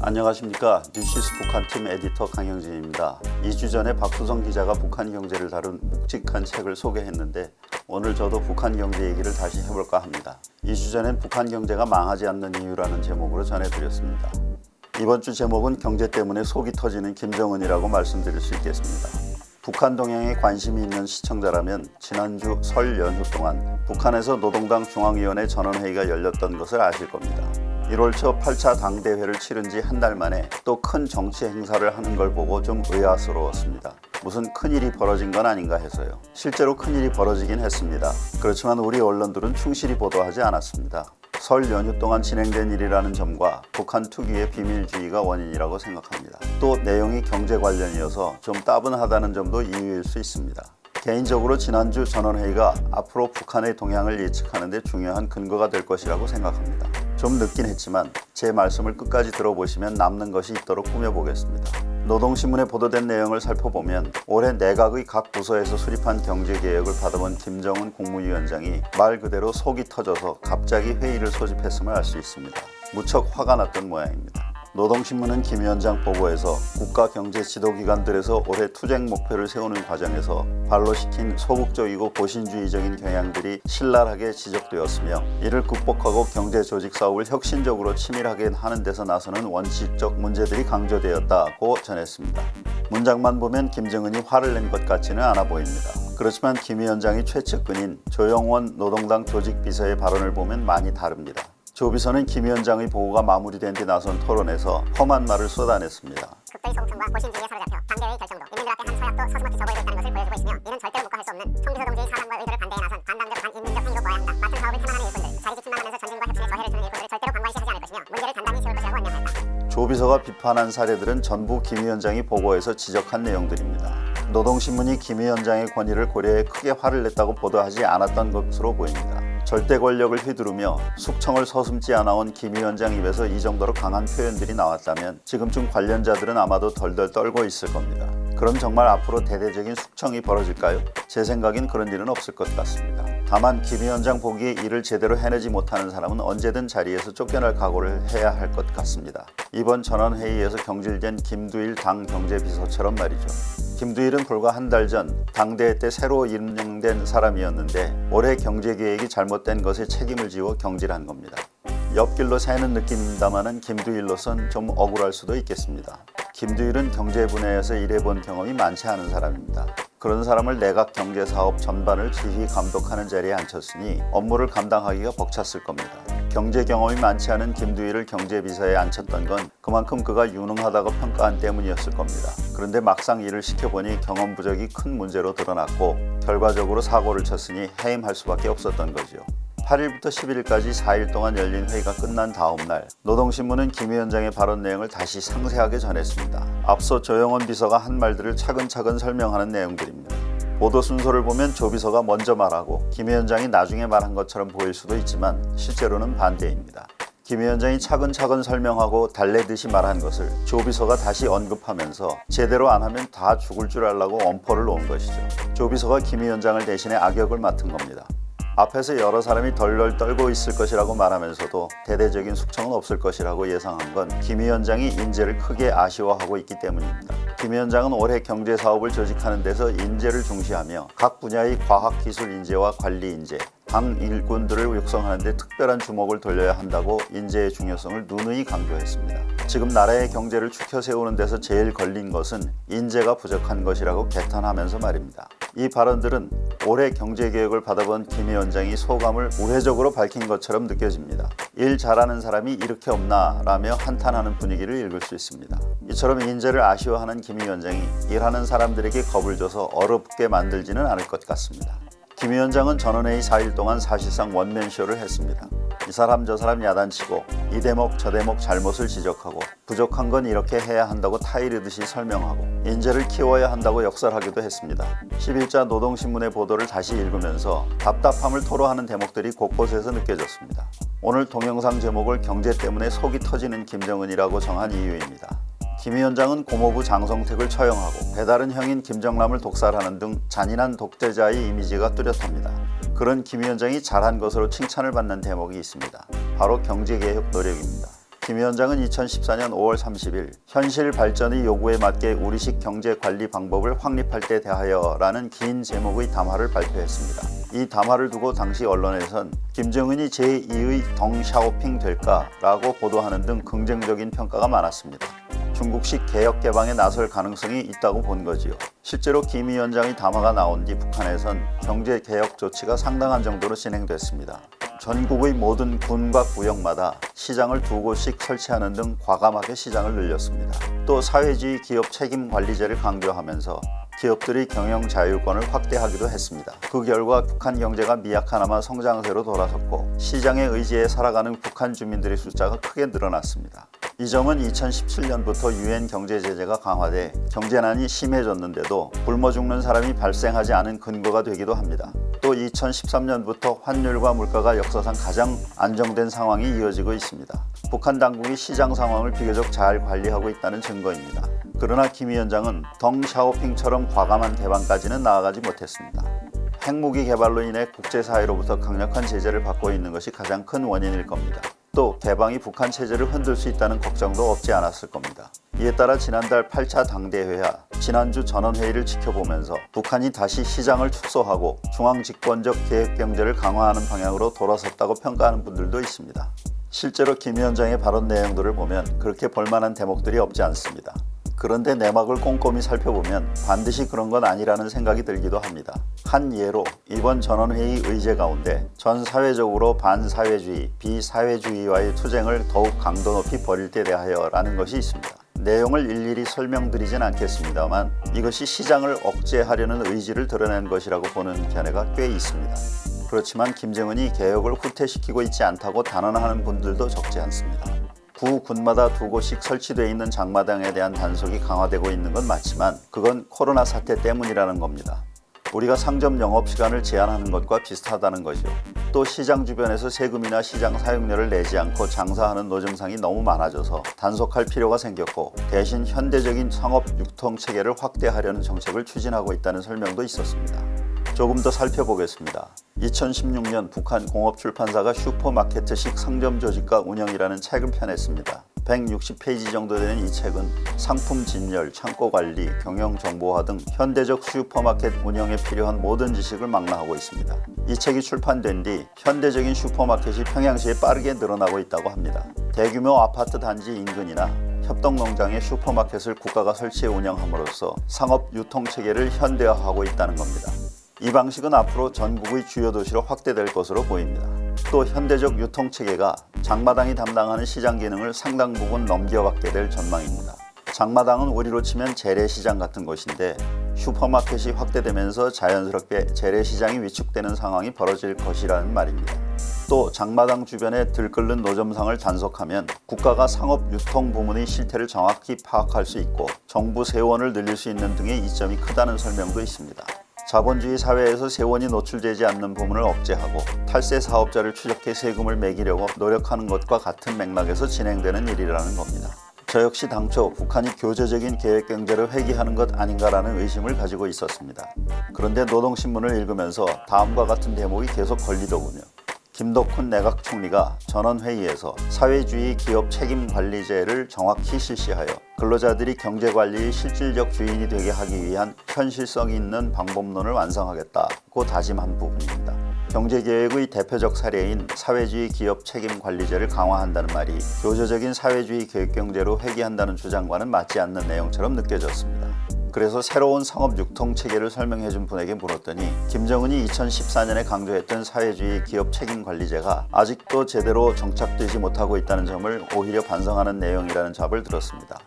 안녕하십니까. 뉴시스 북한팀 에디터 강영진입니다. 2주 전에 박수성 기자가 북한 경제를 다룬 묵직한 책을 소개했는데 오늘 저도 북한 경제 얘기를 다시 해볼까 합니다. 2주 전엔 북한 경제가 망하지 않는 이유라는 제목으로 전해드렸습니다. 이번 주 제목은 경제 때문에 속이 터지는 김정은이라고 말씀드릴 수 있겠습니다. 북한 동향에 관심이 있는 시청자라면 지난주 설 연휴 동안 북한에서 노동당 중앙위원회 전원회의가 열렸던 것을 아실 겁니다. 1월 초 8차 당대회를 치른 지 한 달 만에 또 큰 정치 행사를 하는 걸 보고 좀 의아스러웠습니다. 무슨 큰일이 벌어진 건 아닌가 해서요. 실제로 큰일이 벌어지긴 했습니다. 그렇지만 우리 언론들은 충실히 보도하지 않았습니다. 설 연휴 동안 진행된 일이라는 점과 북한 특유의 비밀주의가 원인이라고 생각합니다. 또 내용이 경제 관련이어서 좀 따분하다는 점도 이유일 수 있습니다. 개인적으로 지난주 전원회의가 앞으로 북한의 동향을 예측하는 데 중요한 근거가 될 것이라고 생각합니다. 좀 늦긴 했지만 제 말씀을 끝까지 들어보시면 남는 것이 있도록 꾸며보겠습니다. 노동신문에 보도된 내용을 살펴보면 올해 내각의 각 부서에서 수립한 경제개혁을 받아본 김정은 국무위원장이 말 그대로 속이 터져서 갑자기 회의를 소집했음을 알 수 있습니다. 무척 화가 났던 모양입니다. 노동신문은 김 위원장 보고에서 국가 경제 지도기관들에서 올해 투쟁 목표를 세우는 과정에서 발로시킨 소극적이고 보신주의적인 경향들이 신랄하게 지적되었으며 이를 극복하고 경제 조직 사업을 혁신적으로 치밀하게 하는 데서 나서는 원칙적 문제들이 강조되었다고 전했습니다. 문장만 보면 김정은이 화를 낸 것 같지는 않아 보입니다. 그렇지만 김 위원장이 최측근인 조영원 노동당 조직비서의 발언을 보면 많이 다릅니다. 조 비서는 김 위원장의 보고가 마무리된 뒤 나선 토론에서 험한 말을 쏟아냈습니다. 극도의 소극성과 보신주의에 사로잡혀 당대회의 결정도 인민들 앞에 한 서약도 서슴없이 접어야 됐다는 것을 보여주고 있으며 이는 절대로 묵과할 수 없는 송 비서 동지의 사랑과 의도를 반대에 나선 반당적 반인민적 행위로 보아야 한다. 맡은 사업을 태만하는 일꾼들, 자리 지킴만 하면서 전쟁과 혁신에 저해를 주는 일꾼들을 절대로 방관시하지 않을 것이며 문제를 단단히 세울 것이라고 언명했다. 조 비서가 비판한 사례들은 전부 김 위원장이 보고에서 지적한 내용들입니다. 노동신문이 김 위원장의 권위를 고려해 크게 화를 냈다고 보도하지 않았던 것으로 보입니다. 절대 권력을 휘두르며 숙청을 서슴지 않아온 김 위원장 입에서 이 정도로 강한 표현들이 나왔다면 지금쯤 관련자들은 아마도 덜덜 떨고 있을 겁니다. 그럼 정말 앞으로 대대적인 숙청이 벌어질까요? 제 생각엔 그런 일은 없을 것 같습니다. 다만 김 위원장 보기에 일을 제대로 해내지 못하는 사람은 언제든 자리에서 쫓겨날 각오를 해야 할 것 같습니다. 이번 전원회의에서 경질된 김두일 당 경제비서처럼 말이죠. 김두일은 불과 한 달 전 당대회 때 새로 임명된 사람이었는데 올해 경제계획이 잘못된 것에 책임을 지워 경질한 겁니다. 옆길로 새는 느낌입니다마는 김두일로선 좀 억울할 수도 있겠습니다. 김두일은 경제 분야에서 일해본 경험이 많지 않은 사람입니다. 그런 사람을 내각 경제사업 전반을 지휘 감독하는 자리에 앉혔으니 업무를 감당하기가 벅찼을 겁니다. 경제 경험이 많지 않은 김두일을 경제비서에 앉혔던 건 그만큼 그가 유능하다고 평가한 때문이었을 겁니다. 그런데 막상 일을 시켜보니 경험 부족이 큰 문제로 드러났고 결과적으로 사고를 쳤으니 해임할 수밖에 없었던 거죠. 8일부터 11일까지 4일 동안 열린 회의가 끝난 다음 날 노동신문은 김 위원장의 발언 내용을 다시 상세하게 전했습니다. 앞서 조영원 비서가 한 말들을 차근차근 설명하는 내용들입니다. 보도 순서를 보면 조 비서가 먼저 말하고 김 위원장이 나중에 말한 것처럼 보일 수도 있지만 실제로는 반대입니다. 김 위원장이 차근차근 설명하고 달래듯이 말한 것을 조 비서가 다시 언급하면서 제대로 안 하면 다 죽을 줄 알라고 엄포를 놓은 것이죠. 조 비서가 김 위원장을 대신해 악역을 맡은 겁니다. 앞에서 여러 사람이 덜덜 떨고 있을 것이라고 말하면서도 대대적인 숙청은 없을 것이라고 예상한 건 김 위원장이 인재를 크게 아쉬워하고 있기 때문입니다. 김 위원장은 올해 경제사업을 조직하는 데서 인재를 중시하며 각 분야의 과학기술 인재와 관리 인재, 당 일꾼들을 육성하는 데 특별한 주목을 돌려야 한다고 인재의 중요성을 누누이 강조했습니다. 지금 나라의 경제를 추켜 세우는 데서 제일 걸린 것은 인재가 부족한 것이라고 개탄하면서 말입니다. 이 발언들은 올해 경제개혁을 받아본 김 위원장이 소감을 우회적으로 밝힌 것처럼 느껴집니다. 일 잘하는 사람이 이렇게 없나 라며 한탄하는 분위기를 읽을 수 있습니다. 이처럼 인재를 아쉬워하는 김 위원장이 일하는 사람들에게 겁을 줘서 어렵게 만들지는 않을 것 같습니다. 김 위원장은 전원회의 4일 동안 사실상 원맨쇼를 했습니다. 이 사람 저 사람 야단치고 이 대목 저 대목 잘못을 지적하고 부족한 건 이렇게 해야 한다고 타이르듯이 설명하고 인재를 키워야 한다고 역설하기도 했습니다. 10일자 노동신문의 보도를 다시 읽으면서 답답함을 토로하는 대목들이 곳곳에서 느껴졌습니다. 오늘 동영상 제목을 경제 때문에 속이 터지는 김정은이라고 정한 이유입니다. 김 위원장은 고모부 장성택을 처형하고 배다른 형인 김정남을 독살하는 등 잔인한 독재자의 이미지가 뚜렷합니다. 그런 김 위원장이 잘한 것으로 칭찬을 받는 대목이 있습니다. 바로 경제개혁 노력입니다. 김 위원장은 2014년 5월 30일 현실 발전의 요구에 맞게 우리식 경제 관리 방법을 확립할 때 대하여라는 긴 제목의 담화를 발표했습니다. 이 담화를 두고 당시 언론에선 김정은이 제2의 덩샤오핑 될까라고 보도하는 등 긍정적인 평가가 많았습니다. 중국식 개혁 개방에 나설 가능성이 있다고 본 거지요. 실제로 김 위원장의 담화가 나온 뒤 북한에선 경제 개혁 조치가 상당한 정도로 진행됐습니다. 전국의 모든 군과 구역마다 시장을 2곳씩 설치하는 등 과감하게 시장을 늘렸습니다. 또 사회주의 기업 책임 관리제를 강조하면서 기업들의 경영 자율권을 확대하기도 했습니다. 그 결과 북한 경제가 미약하나마 성장세로 돌아섰고 시장에 의지해 살아가는 북한 주민들의 숫자가 크게 늘어났습니다. 이 점은 2017년부터 유엔 경제 제재가 강화돼 경제난이 심해졌는데도 굶어 죽는 사람이 발생하지 않은 근거가 되기도 합니다. 또 2013년부터 환율과 물가가 역사상 가장 안정된 상황이 이어지고 있습니다. 북한 당국이 시장 상황을 비교적 잘 관리하고 있다는 증거입니다. 그러나 김 위원장은 덩샤오핑처럼 과감한 개방까지는 나아가지 못했습니다. 핵무기 개발로 인해 국제사회로부터 강력한 제재를 받고 있는 것이 가장 큰 원인일 겁니다. 또 개방이 북한 체제를 흔들 수 있다는 걱정도 없지 않았을 겁니다. 이에 따라 지난달 8차 당대회와 지난주 전원회의를 지켜보면서 북한이 다시 시장을 축소하고 중앙집권적 계획경제를 강화하는 방향으로 돌아섰다고 평가하는 분들도 있습니다. 실제로 김 위원장의 발언 내용들을 보면 그렇게 볼만한 대목들이 없지 않습니다. 그런데 내막을 꼼꼼히 살펴보면 반드시 그런 건 아니라는 생각이 들기도 합니다. 한 예로 이번 전원회의 의제 가운데 전 사회적으로 반사회주의, 비사회주의와의 투쟁을 더욱 강도 높이 벌일 때 대하여라는 것이 있습니다. 내용을 일일이 설명드리진 않겠습니다만 이것이 시장을 억제하려는 의지를 드러낸 것이라고 보는 견해가 꽤 있습니다. 그렇지만 김정은이 개혁을 후퇴시키고 있지 않다고 단언하는 분들도 적지 않습니다. 구 군마다 2곳씩 설치되어 있는 장마당에 대한 단속이 강화되고 있는 건 맞지만 그건 코로나 사태 때문이라는 겁니다. 우리가 상점 영업시간을 제한하는 것과 비슷하다는 거죠. 또 시장 주변에서 세금이나 시장 사용료를 내지 않고 장사하는 노점상이 너무 많아져서 단속할 필요가 생겼고 대신 현대적인 상업 유통체계를 확대하려는 정책을 추진하고 있다는 설명도 있었습니다. 조금 더 살펴보겠습니다. 2016년 북한 공업출판사가 슈퍼마켓식 상점 조직과 운영이라는 책을 펴냈습니다. 160페이지 정도 되는 이 책은 상품 진열, 창고 관리, 경영 정보화 등 현대적 슈퍼마켓 운영에 필요한 모든 지식을 망라하고 있습니다. 이 책이 출판된 뒤 현대적인 슈퍼마켓이 평양시에 빠르게 늘어나고 있다고 합니다. 대규모 아파트 단지 인근이나 협동농장에 슈퍼마켓을 국가가 설치해 운영함으로써 상업 유통체계를 현대화하고 있다는 겁니다. 이 방식은 앞으로 전국의 주요 도시로 확대될 것으로 보입니다. 또 현대적 유통체계가 장마당이 담당하는 시장 기능을 상당 부분 넘겨받게 될 전망입니다. 장마당은 우리로 치면 재래시장 같은 곳인데 슈퍼마켓이 확대되면서 자연스럽게 재래시장이 위축되는 상황이 벌어질 것이라는 말입니다. 또 장마당 주변에 들끓는 노점상을 단속하면 국가가 상업 유통 부문의 실태를 정확히 파악할 수 있고 정부 세원을 늘릴 수 있는 등의 이점이 크다는 설명도 있습니다. 자본주의 사회에서 세원이 노출되지 않는 부문을 억제하고 탈세 사업자를 추적해 세금을 매기려고 노력하는 것과 같은 맥락에서 진행되는 일이라는 겁니다. 저 역시 당초 북한이 교조적인 계획경제를 회귀하는 것 아닌가라는 의심을 가지고 있었습니다. 그런데 노동신문을 읽으면서 다음과 같은 대목이 계속 걸리더군요. 김덕훈 내각 총리가 전원회의에서 사회주의 기업 책임관리제를 정확히 실시하여 근로자들이 경제관리의 실질적 주인이 되게 하기 위한 현실성 있는 방법론을 완성하겠다고 다짐한 부분입니다. 경제개혁의 대표적 사례인 사회주의 기업 책임관리제를 강화한다는 말이 교조적인 사회주의 계획경제로 회귀한다는 주장과는 맞지 않는 내용처럼 느껴졌습니다. 그래서 새로운 상업 유통체계를 설명해준 분에게 물었더니 김정은이 2014년에 강조했던 사회주의 기업 책임관리제가 아직도 제대로 정착되지 못하고 있다는 점을 오히려 반성하는 내용이라는 답을 들었습니다.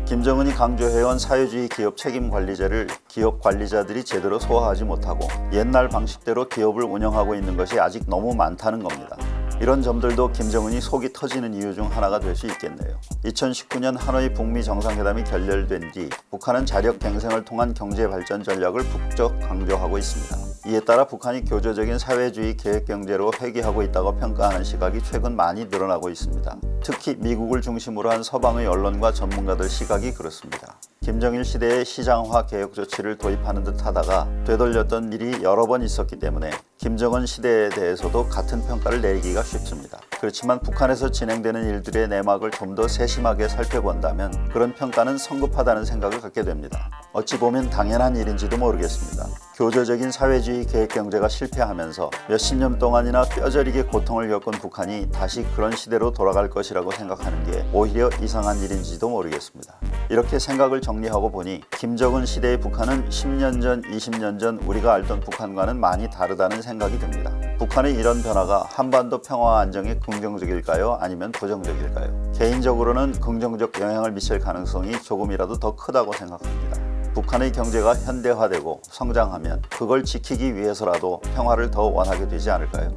김정은이 강조해온 사회주의 기업 책임관리제를 기업 관리자들이 제대로 소화하지 못하고 옛날 방식대로 기업을 운영하고 있는 것이 아직 너무 많다는 겁니다. 이런 점들도 김정은이 속이 터지는 이유 중 하나가 될 수 있겠네요. 2019년 하노이 북미 정상회담이 결렬된 뒤 북한은 자력 갱생을 통한 경제 발전 전략을 북적 강조하고 있습니다. 이에 따라 북한이 교조적인 사회주의 계획경제로 회귀하고 있다고 평가하는 시각이 최근 많이 늘어나고 있습니다. 특히 미국을 중심으로 한 서방의 언론과 전문가들 시각이 그렇습니다. 김정일 시대의 시장화 개혁 조치를 도입하는 듯 하다가 되돌렸던 일이 여러 번 있었기 때문에 김정은 시대에 대해서도 같은 평가를 내리기가 쉽습니다. 그렇지만 북한에서 진행되는 일들의 내막을 좀 더 세심하게 살펴본다면 그런 평가는 성급하다는 생각을 갖게 됩니다. 어찌 보면 당연한 일인지도 모르겠습니다. 교조적인 사회주의 계획경제가 실패하면서 몇십 년 동안이나 뼈저리게 고통을 겪은 북한이 다시 그런 시대로 돌아갈 것이라고 생각하는 게 오히려 이상한 일인지도 모르겠습니다. 이렇게 생각을 정리하고 보니 김정은 시대의 북한은 10년 전, 20년 전 우리가 알던 북한과는 많이 다르다는 생각이 듭니다. 북한의 이런 변화가 한반도 평화와 안정에 긍정적일까요? 아니면 부정적일까요? 개인적으로는 긍정적 영향을 미칠 가능성이 조금이라도 더 크다고 생각합니다. 북한의 경제가 현대화되고 성장하면 그걸 지키기 위해서라도 평화를 더 원하게 되지 않을까요?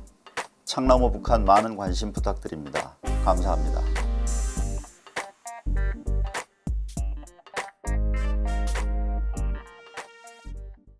창나무 북한 많은 관심 부탁드립니다. 감사합니다.